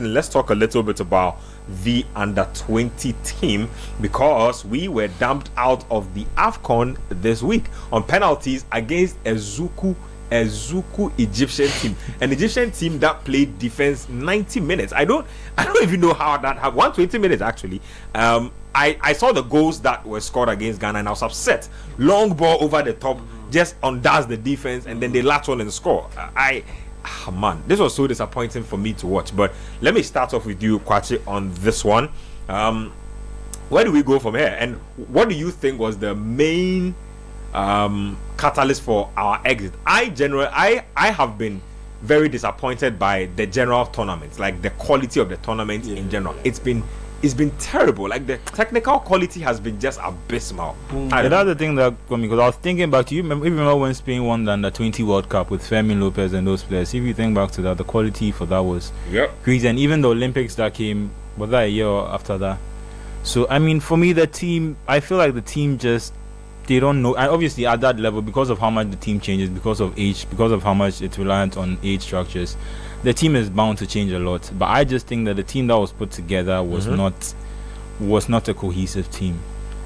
Let's talk a little bit about the under-20 team, because we were dumped out of the AFCON this week on penalties against a Zuku Egyptian team, an Egyptian team that played defense 90 minutes. I don't even know how that happened. 120 minutes actually. I saw the goals that were scored against Ghana and I was upset. Long ball over the top, just undoes the defense, and then they latch on and score. Man, this was so disappointing for me to watch. But let me start off with you, Kwachi, on this one. Where do we go from here? And what do you think was the main catalyst for our exit? I have been very disappointed by the general tournament, like the quality of the tournament in general. It's been terrible. Like the technical quality has been just abysmal. Another thing that got me, because I was thinking back to you. Remember when Spain won the Under-20 World Cup with Fermin Lopez and those players? If you think back to that, the quality for that was crazy. And even the Olympics that came, was that a year after that? So I mean, for me, the team, I feel like the team just, they don't know. And obviously at that level, because of how much the team changes, because of age, because of how much it's reliant on age structures, the team is bound to change a lot. But I just think that the team that was put together was not a cohesive team.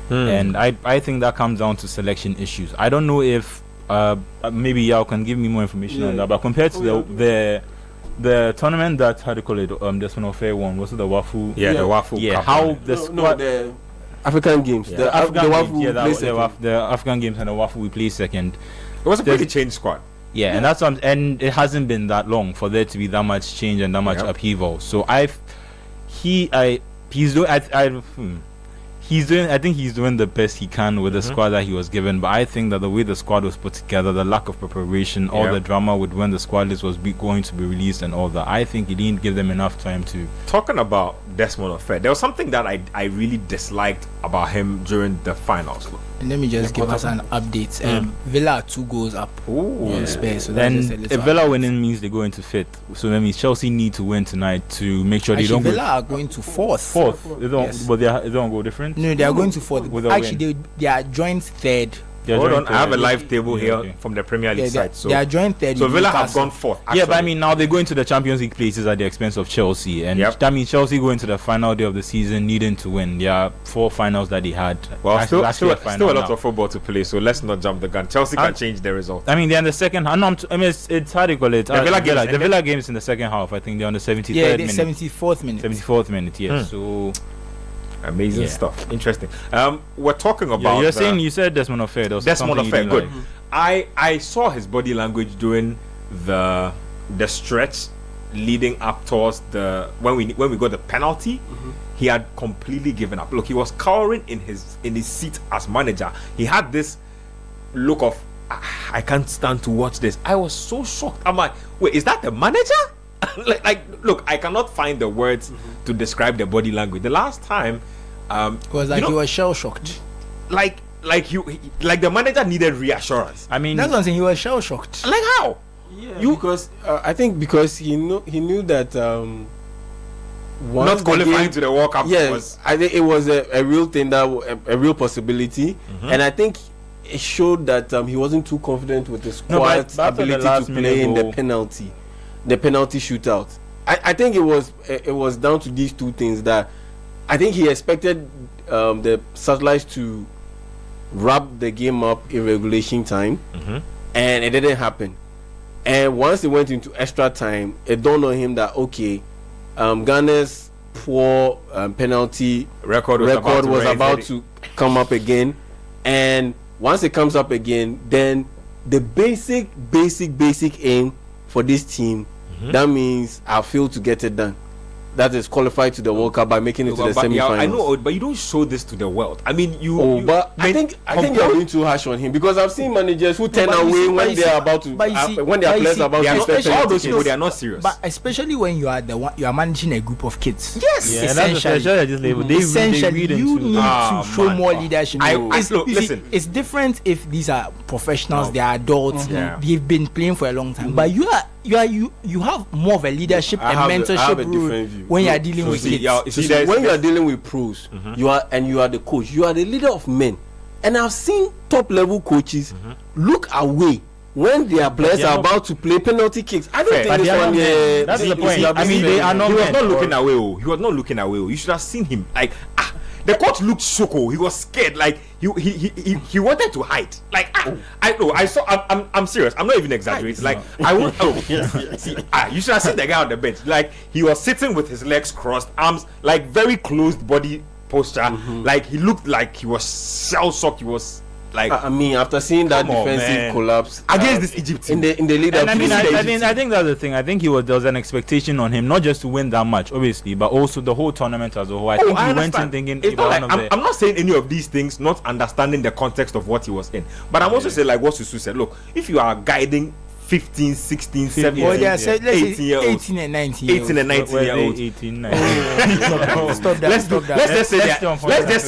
And I think that comes down to selection issues. I don't know if maybe y'all can give me more information on that. But compared to the tournament that, how do you call it, this one of fair one, was it the Wafu? The Wafu Cup. How the squad, the African games, the African games and the Wafu we play second. It was a pretty changed squad. And that's and it hasn't been that long for there to be that much change and that much upheaval. So I think he's doing the best he can with the squad that he was given. But I think that the way the squad was put together, the lack of preparation, all the drama with when the squad list was going to be released and all that, I think he didn't give them enough time to. Talking about Desmond Offer, there was something that I really disliked about him during the finals. Let me just give us an update. Villa are 2 goals up on Spurs. So then if Villa winning means they go into 5th. So that means Chelsea need to win tonight to make sure they don't. Villa are going to 4th. They don't, but they don't go different. No, they are going to 4th. Actually, they are joint 3rd. Hold on, I have a live table here from the Premier League side. So they are joint 3rd. So Villa have gone 4th. Yeah, but I mean now they're going to the Champions League places at the expense of Chelsea, and that means Chelsea going to the final day of the season needing to win. There are 4 finals that they had. Well, still a lot of football to play, so let's not jump the gun. Chelsea can change the result. I mean they're in the second. It's how do you call it? The Villa game is in the second half. I think they're on the 73rd minute. 74th minute. 74th minute. Yeah. So. Amazing stuff. Interesting. We're talking about. You're saying you said Desmond Offer. Desmond Offer. Good. I saw his body language during the stretch leading up towards when we got the penalty. He had completely given up. Look, he was cowering in his seat as manager. He had this look of I can't stand to watch this. I was so shocked. I'm like, wait, is that the manager? Look, I cannot find the words to describe the body language. The last time, it was like he was shell shocked. Like the manager needed reassurance. I mean, that's what I'm saying. He was shell shocked. Like how? Yeah, because I think because he knew that not qualifying to the World Cup. Yes, I think it was a real thing, that a real possibility, and I think it showed that he wasn't too confident with the squad's ability to play in the penalty shootout. I think it was down to these 2 things that I think he expected the Satellites to wrap the game up in regulation time, and it didn't happen. And once they went into extra time, it dawned on him that Ghana's poor penalty record was about to come up again, and once it comes up again, then the basic aim for this team, that means I failed to get it done. That is qualified to the World Cup by making it to the semi-finals. I know, but you don't show this to the world. I mean, I think you're being too harsh on him, because I've seen managers who turn away when they are about to, when their players are about to. All those people, they are not serious. But especially when you are you are managing a group of kids. Yes, essentially, you need to show more leadership. Listen, it's different if these are professionals, they are adults, they've been playing for a long time. But you have more of a leadership and mentorship role when you are dealing with kids. When you are dealing with pros, you are the coach. You are the leader of men, and I've seen top level coaches look away when their players are about to play penalty kicks, I don't think this one. That's the point. I mean, they are not. He was not looking away. He was not looking away. You should have seen him. Like, the coach looked so cool. He was scared. Like he wanted to hide. Like I know. I saw. I'm serious. I'm not even exaggerating. Like I won't. See, you should have seen the guy on the bench. Like he was sitting with his legs crossed, arms like very closed body posture. Like he looked like he was shell-shocked. He was. Like, I mean, after seeing that defensive collapse against this Egypt team in the lead up, I think that's the thing. I think there was an expectation on him, not just to win that match, obviously, but also the whole tournament as a whole. I think he went in thinking. It's not like, I'm not saying any of these things, not understanding the context of what he was in, but I'm also saying like what Susu said. Look, if you are guiding 15, 16, 17, 18 year olds, 18 and 19 year olds. 18 and 19 year olds. 18, 19. Stop that. Let's just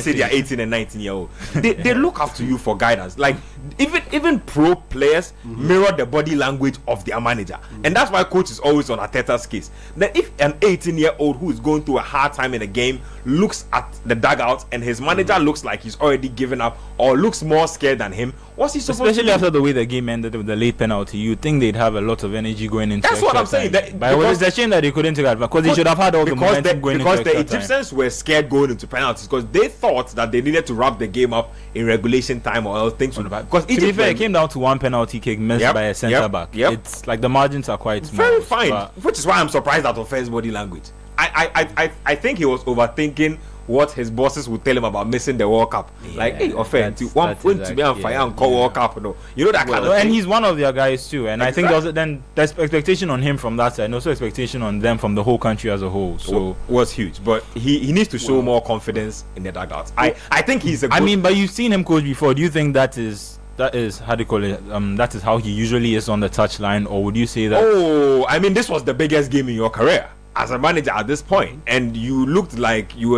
say they are 18 and 19 year olds. They look up to you for guidance. Like even pro players mirror the body language of their manager, and that's why coach is always on Arteta's case. Then if an 18-year-old who is going through a hard time in a game looks at the dugout and his manager looks like he's already given up or looks more scared than him, what's he supposed to do? Especially after the way the game ended with the late penalty, you'd think they'd have a lot of energy going into. That's what I'm saying. But it's a shame that they couldn't take that because they should have had all the momentum going into extra time. Because the Egyptians were scared going into penalties because they thought that they needed to wrap the game up in regulation time or else things would have. Because to be fair, it came down to one penalty kick missed by a centre back. It's like the margins are quite small. Very fine, which is why I'm surprised at Ofe's body language. I think he was overthinking what his bosses would tell him about missing the World Cup. Like, hey, Ofe, you want to be on fire and call World Cup, no? You know that kind of thing. And he's one of their guys too. And I think there's expectation on him from that side, and also expectation on them from the whole country as a whole. So was huge, but he needs to show more confidence in the dugout. I think he's a good. I mean, but you've seen him coach before. Do you think that is how do you call it? That is how he usually is on the touchline, or would you say that? Oh, I mean, this was the biggest game in your career as a manager at this point, and you looked like you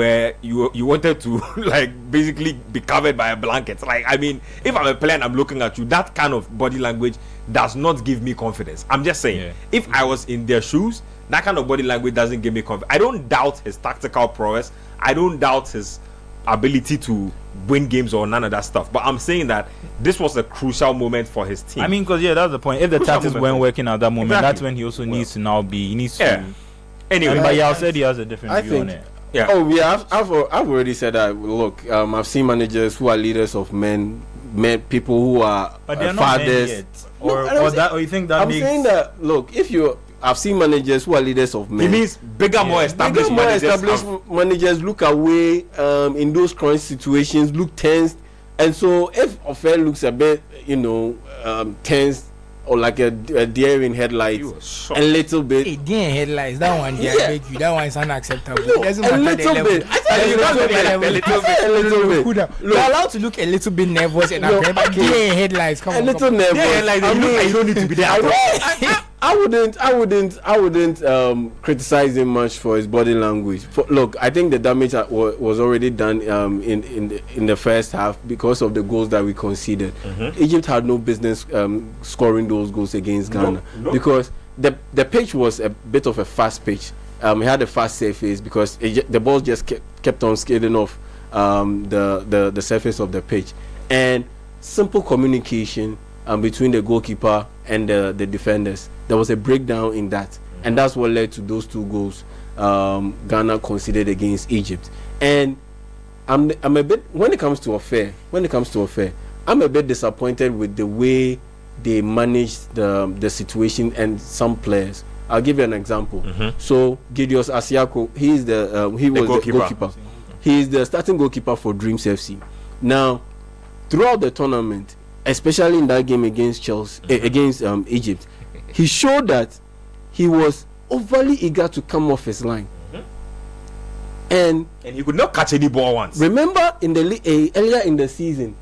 wanted to like basically be covered by a blanket. Like, I mean, if I'm a player and I'm looking at you, that kind of body language does not give me confidence. I'm just saying, if I was in their shoes, that kind of body language doesn't give me confidence. I don't doubt his tactical prowess. I don't doubt his ability to win games or none of that stuff, but I'm saying that this was a crucial moment for his team. I mean, because that's the point. If the tactics weren't working at that moment, that's when he also needs to now be. He needs to. Anyway, but Yao said he has a different view on it. Yeah. Oh yeah, I've already said that. Look, I've seen managers who are leaders of men, people who are but they're fathers. Not men yet. Or you think that? I'm saying that. Look, I've seen managers who are leaders of men. It means bigger, more established managers look away in those crunch situations, look tense, and so if Ofe looks a bit, tense. Or like a deer in headlights, a little bit. Hey, deer in headlights, that one, that one is unacceptable. It doesn't matter little bit. A little bit. You're allowed to look a little bit nervous and but deer in headlights, come on. A little nervous. You don't need to be there. I wouldn't criticize him much for his body language. Look, I think the damage was already done in the first half because of the goals that we conceded. Egypt had no business scoring those goals against Ghana because the pitch was a bit of a fast pitch. It had a fast surface because the ball just kept on skating off the surface of the pitch, and simple communication between the goalkeeper and the defenders. There was a breakdown in that, and that's what led to those two goals Ghana conceded against Egypt. And I'm a bit when it comes to Ofe, I'm a bit disappointed with the way they managed the situation and some players. I'll give you an example. So Gideon Asiako, he was the goalkeeper. He is the starting goalkeeper for Dreams FC. Now, throughout the tournament, especially in that game against against Egypt, he showed that he was overly eager to come off his line, and he could not catch any ball once. Remember earlier in the season,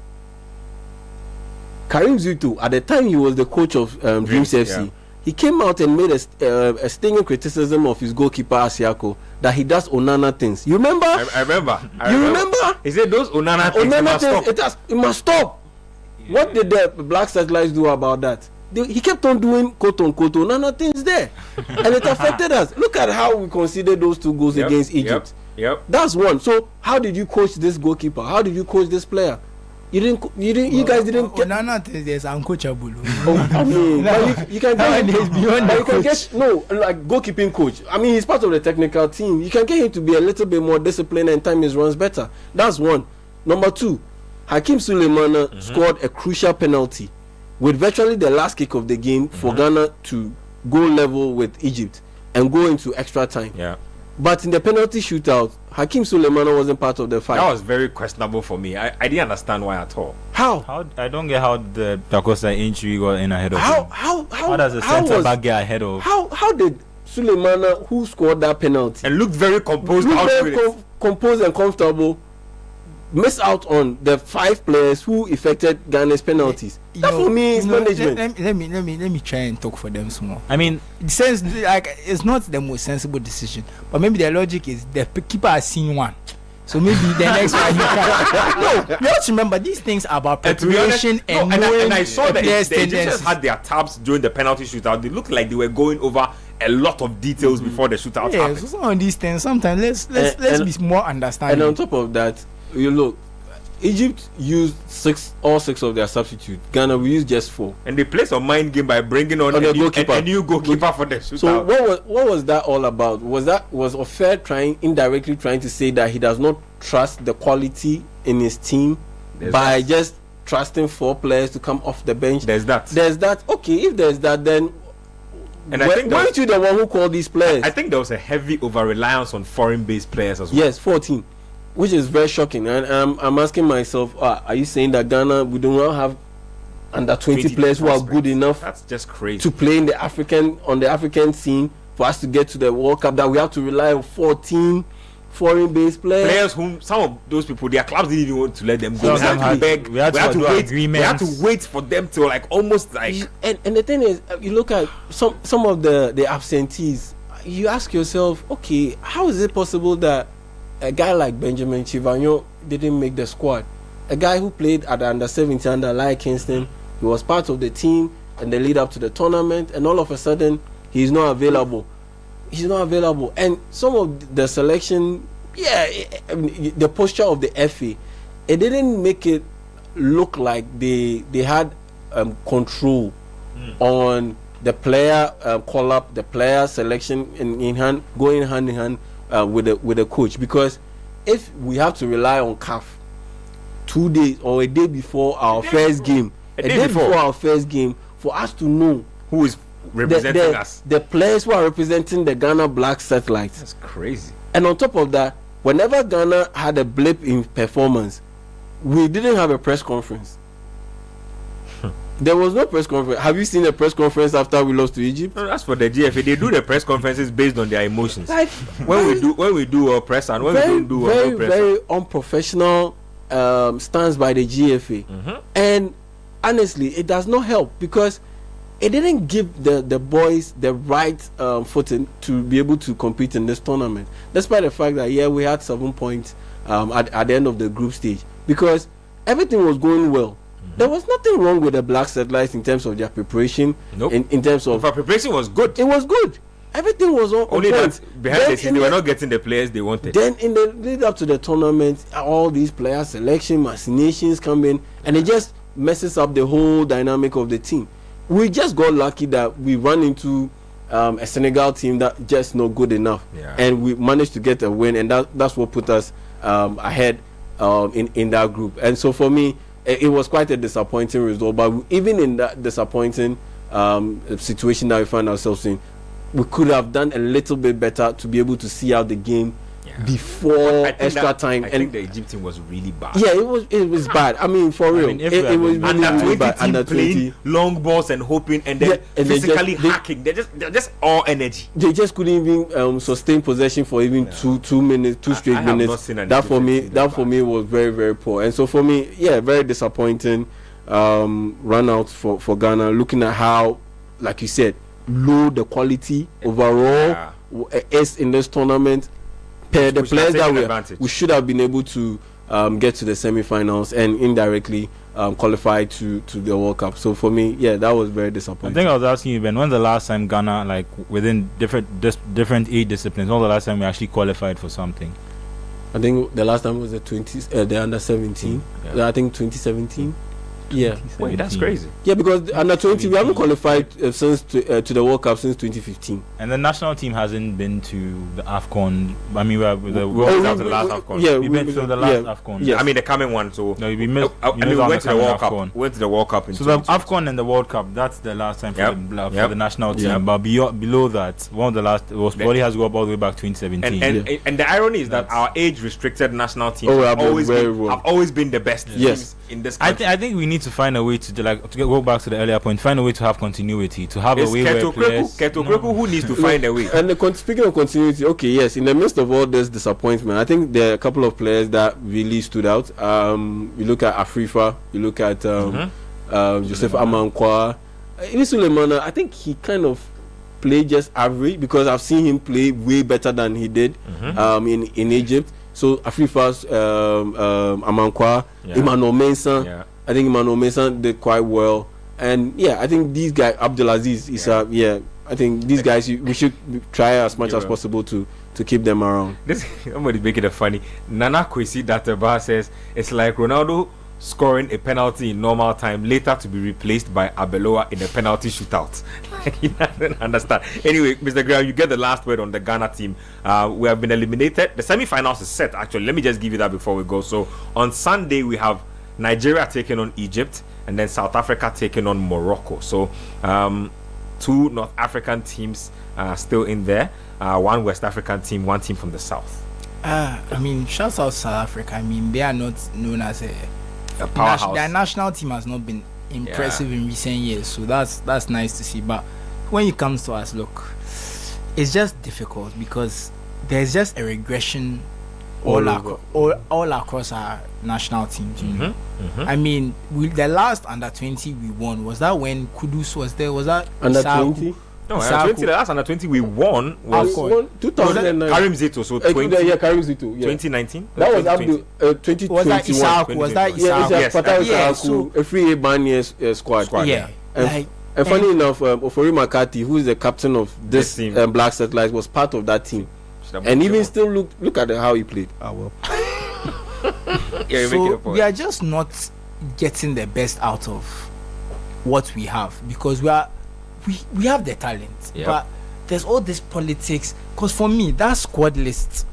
Karim Zuto, at the time he was the coach of Dreams FC, he came out and made a stinging criticism of his goalkeeper Asiako that he does Onana things. You remember? I remember. You remember? He said those Onana things. It must stop. What did the Black Satellites do about that? He kept on doing quote unquote Onana things there, and it affected us. Look at how we considered those two goals against Egypt. Yep. That's one. So how did you coach this goalkeeper? How did you coach this player? You guys didn't. Nana there's uncoachable. I mean, you can get like goalkeeping coach. I mean, he's part of the technical team. You can get him to be a little bit more disciplined and time his runs better. That's one. Number two, Hakeem Sulemana scored a crucial penalty with virtually the last kick of the game for Ghana to go level with Egypt and go into extra time. Yeah. But in the penalty shootout, Hakeem Sulemana wasn't part of the fight. That was very questionable for me. I didn't understand why at all. How? I don't get how the Dacosta injury got in ahead of him. How does the centre back get ahead of? How did Sulemana, who scored that penalty and looked very composed, composed and comfortable, miss out on the 5 players who effected Ghana's penalties? That for me is management. Let me try and talk for them small. I mean, it's not the most sensible decision, but maybe the logic is the keeper has seen one, so maybe the next one you can. No, you have to remember these things are about preparation and knowing. And I saw that the Egyptians had their tabs during the penalty shootout. They looked like they were going over a lot of details before the shootout happened. So some of these things sometimes let's be more understanding. And on top of that, you look, Egypt used all six of their substitutes. Ghana, we used just 4. And they played some mind game by bringing on a new goalkeeper for the shootout. So what was that all about? Was Ofer indirectly trying to say that he does not trust the quality in his team by just trusting 4 players to come off the bench? There's that. Okay, if there's that, then weren't you the one who called these players? I think there was a heavy over-reliance on foreign-based players as well. Yes, 14. Which is very shocking, and I'm asking myself, are you saying that Ghana, we do not have under 20 players who are good enough? That's just crazy. To play on the African scene for us to get to the World Cup, that we have to rely on 14 foreign-based players whom some of those people, their clubs didn't even want to let them go. We had to wait for them to almost like. And the thing is, you look at some of the absentees. You ask yourself, okay, how is it possible that a guy like Benjamin Chivanyo didn't make the squad? A guy who played at the under-17 under Lai Kingston, he was part of the team and the lead up to the tournament, and all of a sudden he's not available. And some of the selection, the posture of the FA, it didn't make it look like they had control on the player call-up, the player selection in hand, going hand in hand with the coach. Because if we have to rely on CAF 2 days or a day before our first game, for us to know who is representing us, the players who are representing the Ghana Black Satellites. That's crazy. And on top of that, whenever Ghana had a blip in performance, we didn't have a press conference. There was no press conference. Have you seen a press conference after we lost to Egypt? No, that's for the GFA. They do the press conferences based on their emotions. When we do a press and when we don't do a press. Very unprofessional stance by the GFA. And honestly, it does not help because it didn't give the boys the right footing to be able to compete in this tournament. Despite the fact that we had 7 points at the end of the group stage, because everything was going well. There was nothing wrong with the Black Satellites in terms of their preparation. Nope. In terms of our preparation was good. It was good. Everything was on only that behind the scenes they were not getting the players they wanted. Then in the lead up to the tournament, all these player selection machinations come in, and it just messes up the whole dynamic of the team. We just got lucky that we ran into a Senegal team that just not good enough, and we managed to get a win, and that's what put us ahead in that group. And so for me, it was quite a disappointing result. But even in that disappointing situation that we find ourselves in, we could have done a little bit better to be able to see out the game before extra time. I think the Egyptian was really bad. Yeah, it was bad. I mean, for real, it was really bad. Under 20, long balls and hoping, and then physically hacking. They're just all energy. They just couldn't even sustain possession for even 2 minutes, 2 straight minutes. That for me was very, very poor. And so for me, very disappointing run out for Ghana. Looking at how, like you said, low the quality overall is in this tournament. The players that we should have been able to get to the semi-finals and indirectly qualify to the World Cup. So for me, that was very disappointing. I think I was asking you, Ben, when's the last time Ghana, within different age disciplines, when was the last time we actually qualified for something? I think the last time was the 20s, the under 17. I think 2017. Yeah. Wait, that's crazy. Yeah, because under 20 we haven't qualified since to the World Cup since 2015. And the national team hasn't been to the AFCON. I mean, we're the last AFCON. Yeah, we've been to the last AFCON. Yeah, I mean the coming one. So no, we missed. we went to the World Cup. Went to the World Cup. So the AFCON and the World Cup. That's the last time for the national team. Yep. But below that, one of the last probably has to go up all the way back to 2017. And the irony is that our age restricted national teams have always been the best teams in this country. I think we need to find a way to go back to the earlier point. Find a way to have continuity. To have a way where players. Keto who needs to find a way. And speaking of continuity, okay, yes, in the midst of all this disappointment, I think there are a couple of players that really stood out. You look at Afrifa, you look at Joseph Amankwa, even Sulemana. I think he kind of played just average because I've seen him play way better than he did in Egypt. So Afrifa's Amankwa, Emmanuel Mensah. Yeah. I think Emmanuel Mensah did quite well, and I think these guys, Abdulaziz, is I think these guys we should try as much as possible to keep them around. Somebody's making it funny. Nana Kwesi Databa says it's like Ronaldo scoring a penalty in normal time, later to be replaced by Abeloa in a penalty shootout. He doesn't understand. Anyway, Mr. Graham, you get the last word on the Ghana team. We have been eliminated. The semi-finals is set, actually. Let me just give you that before we go. So on Sunday we have Nigeria taking on Egypt, and then South Africa taking on Morocco. So 2 North African teams still in there, 1 West African team, 1 team from the south. I mean, shouts out South Africa. I mean, they are not known as a powerhouse. Their national team has not been impressive in recent years, so that's nice to see. But when it comes to us, look, it's just difficult because there's just a regression all across our national teams. I mean, the last under 20 we won, was that when Kudus was there? Was that under 20? No, under 20. The last under 20 we won was 2009. Karim Zito. So Karim Zito. 2019. That was up to 2021. Was that Isaku? Was that Isaku? Yeah, so a free ban squad. Yeah. And funny enough, Ofori Makati, who is the captain of this team, Black Satellite, was part of that team. And even still look at how he played. Well. So we are just not getting the best out of what we have because we have the talent, but there's all this politics. Because for me, that squad list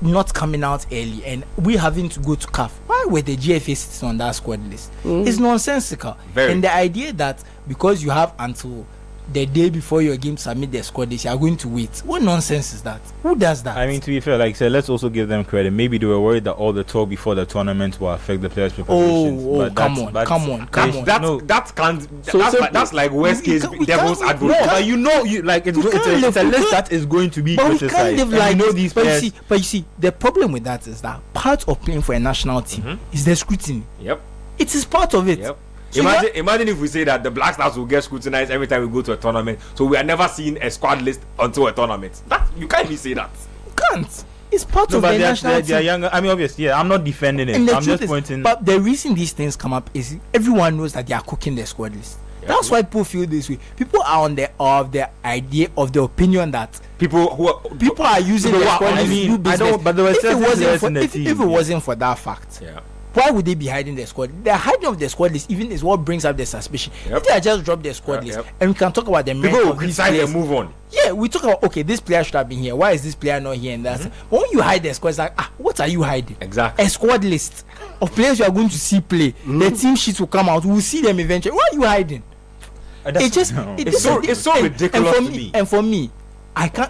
not coming out early and we having to go to CAF. Why were the GFA sitting on that squad list? It's nonsensical. And the idea that because you have until the day before your game to submit the squad list, you are going to wait. What nonsense is that? Who does that? I mean, to be fair, like I said, let's also give them credit. Maybe they were worried that all the talk before the tournament will affect the players' preparations. Come on. That's like worst case devil's advocate. No, but it's a list that is going to be criticized. You know these players. But you see, the problem with that is that part of playing for a national team is the scrutiny. Yep. It is part of it. Yep. So imagine if we say that the Black Stars will get scrutinized every time we go to a tournament, so we are never seeing a squad list until a tournament. That you can't even say that. You can't. It's part of the national team. They are younger. I mean, obviously, I'm not defending it. I'm just pointing. But the reason these things come up is everyone knows that they are cooking the squad list. Yeah. That's why people feel this way. People are on the opinion that people are using the squad list to do business. But there were if it wasn't for that fact. Yeah. Why would they be hiding the squad? The hiding of the squad list even is what brings up the suspicion. If they just drop the squad list and we can talk about the people will criticize and move on. Yeah, we talk about this player should have been here. Why is this player not here? And that's but when you hide the squad, it's like what are you hiding? Exactly. A squad list of players you are going to see play. The team sheets will come out. We will see them eventually. Why are you hiding? It's so ridiculous to me. And for me,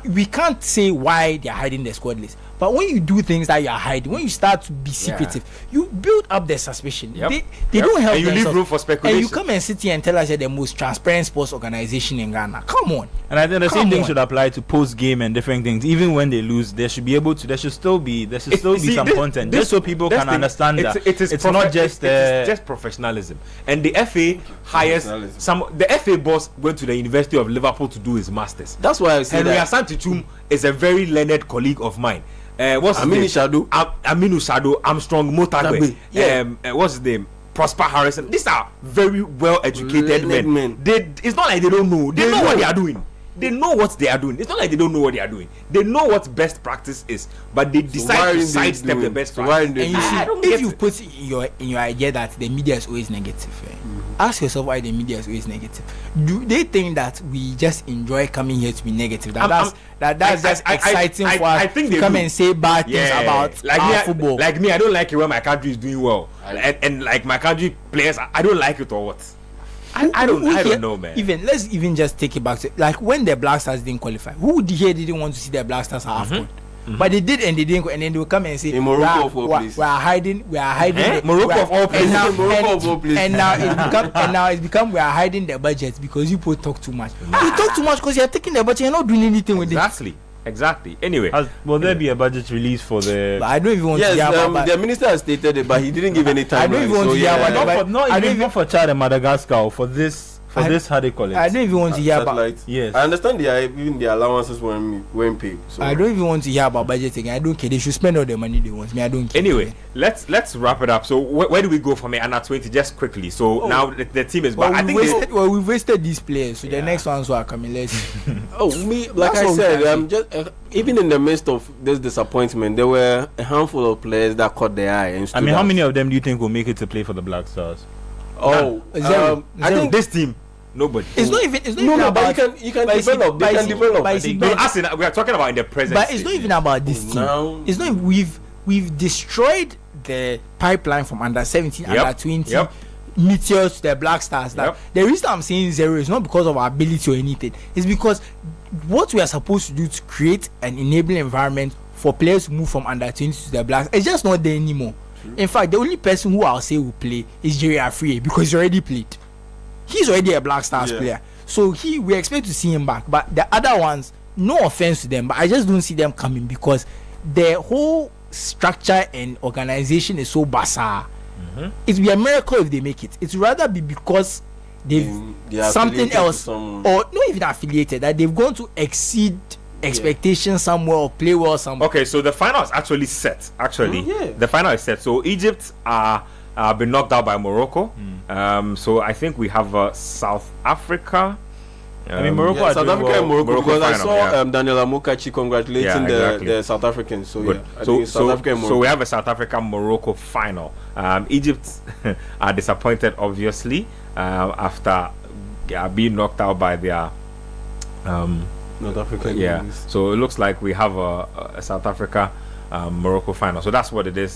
we can't say why they are hiding the squad list. But when you do things that you are hiding, when you start to be secretive, you build up the suspicion. They don't help. And you leave room for speculation. And you come and sit here and tell us you're the most transparent sports organization in Ghana. Come on. And I think the same thing should apply to post game and different things. Even when they lose, there should still be some content, just so people can understand that it's not just it's just professionalism. And the FA hires the FA boss went to the University of Liverpool to do his masters. That's why I say Henry Asante is a very learned colleague of mine. What's his name? Aminu Shado, Armstrong Motagwe. What's his name? Prosper Harrison. These are very well educated men. It's not like they don't know. They know what they are doing. they know what they are doing. It's not like they don't know what they are doing. They know what best practice is, but they decide to sidestep the best practice. And you see, if you put in your idea that the media is always negative, ask yourself why the media is always negative. Do they think that we just enjoy coming here to be negative? That's just exciting for us to come and say bad things about our football. Like me, I don't like it when my country is doing well, and like my country players, I don't like it or what. I don't know, man. Let's just take it back to like when the Black Stars didn't qualify. Who here didn't want to see the Black Stars at AFCON? But they did, and they didn't go, and then they will come and say, in Morocco of all places. We are hiding. Morocco of all places. And now it's become we are hiding the budget because you people talk too much. You talk too much because you are taking the budget. You're not doing anything with it. Exactly. Anyway, will there be a budget release for the? But I don't even want to hear about. The minister has stated it, but he didn't give any time. I don't even want to hear about. Not even for Chad and Madagascar for this. How they call it? I don't even want to hear about. Yes, I understand even the allowances weren't paid. So. I don't even want to hear about budgeting. I don't care. They should spend all the money they want. Me, I don't care. Anyway, let's wrap it up. So where do we go from here? Under 20, just quickly. So now the team is back. I think we've wasted these players. So the next ones are coming. Let's. Like I said, I'm just even in the midst of this disappointment, there were a handful of players that caught their eye. And how many of them do you think will make it to play for the Black Stars? I think this team. Nobody. It's not even about. You can develop. They can develop. We are talking about in the present. But it's not even about this team. No. It's not. We've destroyed the pipeline from under 17, under 20, Meteors to the Black Stars. The reason I'm saying zero is not because of our ability or anything. It's because what we are supposed to do to create an enabling environment for players to move from under 20 to the Black Stars, it's just not there anymore. In fact, the only person who I'll say will play is Jerry Afriye because he already played. He's already a Black Stars player, so we expect to see him back. But the other ones, no offense to them, but I just don't see them coming because the whole structure and organization is so bizarre. It will be a miracle if they make it. It's rather be because they've something else or not even affiliated, that they've gone to exceed expectations somewhere or play well somewhere. Okay, so the final is actually set. The final is set. So Egypt are been knocked out by Morocco. So I think we have South Africa. Morocco, South Africa and Morocco, because I saw Daniel Amokachi congratulating the South Africans. So South Africa and Morocco. So we have a South Africa Morocco final. Egypt are disappointed, obviously, after being knocked out by their North African. So it looks like we have a South Africa Morocco final. So that's what it is.